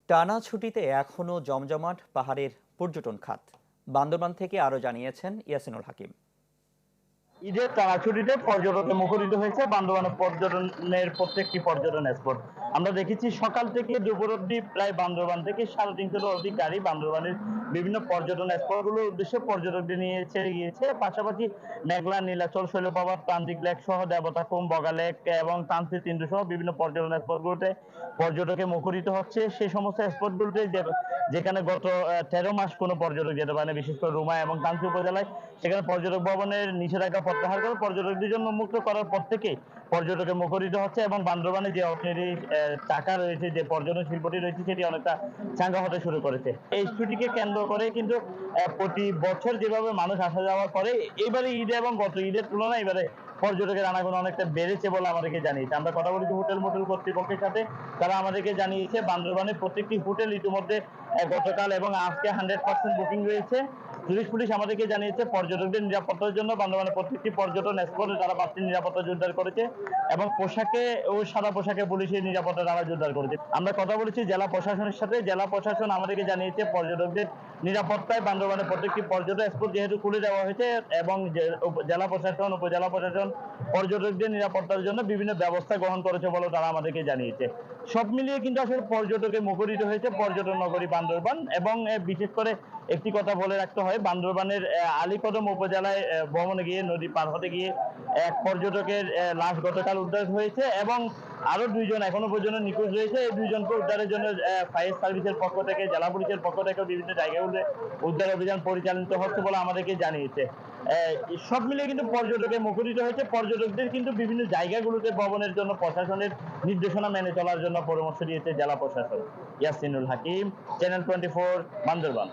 টানা ছুটিতে এখনও জমজমাট পাহাড়ের পর্যটন খাত। বান্দরবান থেকে আরও জানিয়েছেন ইয়াসিনুল হাকিম। ঈদের টানা ছুটিতে পর্যটকে মুখরিত হয়েছে বান্দরবানের পর্যটনের প্রত্যেকটি পর্যটন স্পট। আমরা দেখেছি সকাল থেকে দুপুর অব্দি প্রায় বান্দরবান থেকে 350 অধিক গাড়ি বান্দরবানের বিভিন্ন পর্যটন স্পটগুলোর উদ্দেশ্যে পর্যটকদের নিয়ে ছেড়ে গিয়েছে। পাশাপাশি মেঘলা, নীলাচল, শৈলপ্রপাত, প্রান্তিক লেক সহ দেবতাখুম, বগা লেক এবং তানসি তিন্দু সহ বিভিন্ন পর্যটন স্পটগুলোতে পর্যটকে মুখরিত হচ্ছে। সেই সমস্ত স্পটগুলোতে যেখানে গত 13 মাস কোনো পর্যটক যেতে পারে না, বিশেষ করে রুমা এবং তানসি উপজেলায়, সেখানে পর্যটক ভবনের নিষেধাজ্ঞা প্রত্যাহার করে পর্যটকদের জন্য মুক্ত করার পর থেকে পর্যটকে মুখরিত হচ্ছে এবং বান্দরবানে যে অর্থনীতি টাকা রয়েছে, যে পর্যটন শিল্পটি রয়েছে, সেটি অনেকটা চাঙ্গা হতে শুরু করেছে। এই ছুটিকে কেন্দ্র করে কিন্তু প্রতি বছর যেভাবে মানুষ আসা যাওয়া করে, এবারে ঈদে এবং গত ঈদের তুলনায় এবারে পর্যটকের আনাগোনা অনেকটা বেড়েছে বলে আমাদেরকে জানিয়েছে। আমরা কথা বলেছি হোটেল মোটেল কর্তৃপক্ষের সাথে, তারা আমাদেরকে জানিয়েছে বান্দরবানের প্রত্যেকটি হোটেল ইতিমধ্যে গতকাল এবং আজকে 100% বুকিং রয়েছে। টুরিস্ট পুলিশ আমাদেরকে জানিয়েছে পর্যটকদের নিরাপত্তার জন্য বান্দরবানের প্রত্যেকটি পর্যটন স্পটে তারা বাড়তি নিরাপত্তা জোরদার করেছে এবং পোশাকে ও সাদা পোশাকে পুলিশের নিরাপত্তা তারা জোরদার করেছে। আমরা কথা বলেছি জেলা প্রশাসনের সাথে, জেলা প্রশাসন আমাদেরকে জানিয়েছে পর্যটকদের নিরাপত্তায় বান্দরবানের প্রত্যেকটি পর্যটন স্পট যেহেতু খুলে দেওয়া হয়েছে এবং জেলা প্রশাসন, উপজেলা প্রশাসন পর্যটকদের নিরাপত্তার জন্য বিভিন্ন ব্যবস্থা গ্রহণ করেছে বলে তারা আমাদেরকে জানিয়েছে। সব মিলিয়ে কিন্তু আসলে পর্যটকে মুখরিত হয়েছে পর্যটন নগরী বান্দরবান। এবং বিশেষ করে একটি কথা বলে রাখতে হয়, বান্দরবানের আলীকদম উপজেলায় ভ্রমণে গিয়ে নদী পার হতে গিয়ে এক পর্যটকের লাশ গতকাল উদ্ধার হয়েছে এবং আরো দুইজন এখনো পর্যন্ত নিখোঁজ রয়েছে। এই দুইজনকে উদ্ধারের জন্য ফায়ার সার্ভিসের পক্ষ থেকে, জেলা পুলিশের পক্ষ থেকে বিভিন্ন জায়গাগুলোতে উদ্ধার অভিযান পরিচালিত হচ্ছে বলে আমাদেরকে জানিয়েছে। সব মিলিয়ে কিন্তু পর্যটকে মুখরিত হয়েছে। পর্যটকদের কিন্তু বিভিন্ন জায়গাগুলোতে ভ্রমণের জন্য প্রশাসনের নির্দেশনা মেনে চলার জন্য পরামর্শ দিয়েছে জেলা প্রশাসন। ইয়াসিনুল হাকিম, চ্যানেল 24, বান্দরবান।